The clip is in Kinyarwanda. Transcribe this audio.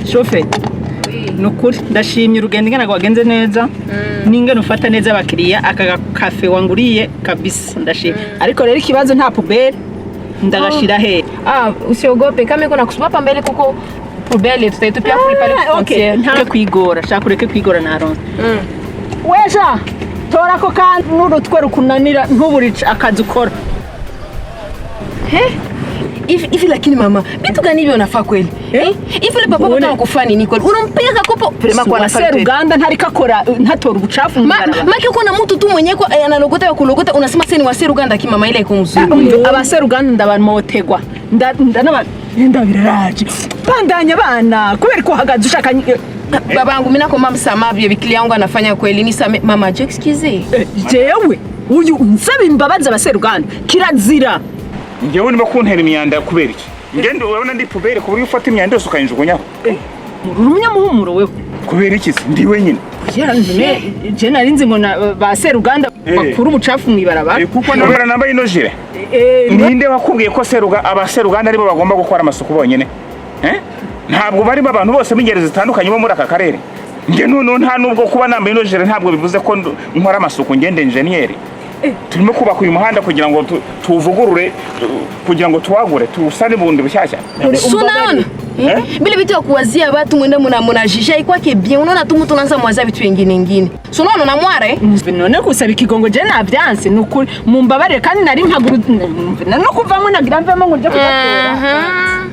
shofe nukuri ndashimye urugendo ngana gwagenze neza n'ingene ufata neza abakiriya aka cafe wanguriye kabisa ndashimye ariko rero ikibazo nta pubele ndagashira he usiogope kama iko nakusupa mbele kuko pubele tutaitupia kuli pale okay nta kwigora shaka ureke kwigora na Aaron weja tora ko kandi n'urutwe rukunanira ntuburica akazi ukora hivi lakini mama vitu gani hivyo unafaa kweli hivi le papa unataka kufanya nini kweli unampeleka kopo vraiment kwa nafasi Uganda ntari kakora ntatora ubucafu maki uko na mtu tu mwenye kwa analogota kulogota unasema sasa ni wase Uganda kimama ile iko mzuri abase Uganda ndabamotegwa ndabiraje bandanya bana kubera ko hagaze ushaka babangu mimi nako mama samavye bikili yangu anafanya kweli ni mama excuse jewe uyu nsaba imbabaza abase Uganda kirazira ngewe ni bakuntera imyanda kubera iki ngende urabona ndi pubere ku buryo ufata imyanda yose ukayinjugunyaho urumya muhumuro wewe kubera iki ndi wenyine je narinzi ngo base Uganda bakuru ubucafu mwibaraba kuko nabera nambaye inojire ninde wakubwiye ko abase Uganda aribo bagomba gukora amasuku bonyene ntabwo bari abantu bose b'ingeri zitandukanye bo muri aka karere nge nta nubwo kuba nambaye inojire ntabwo bivuze ko nkora amasuku ngende engineer turimo kubaka uyu muhanda kugira ngo tuvugurure kugira ngo tuwagure tusane bundi bushyashya sunaona bila vitu ya kuwazia watu mwende mnajisha ikwake bien unaona tu mtu anaanza mwaza vitu vingine sunaona na mware none kusaba ikigongo je na byanse nukuri mumbabarire kandi nari mpaguru no kuvamo nagira mvemo ngo je kubatora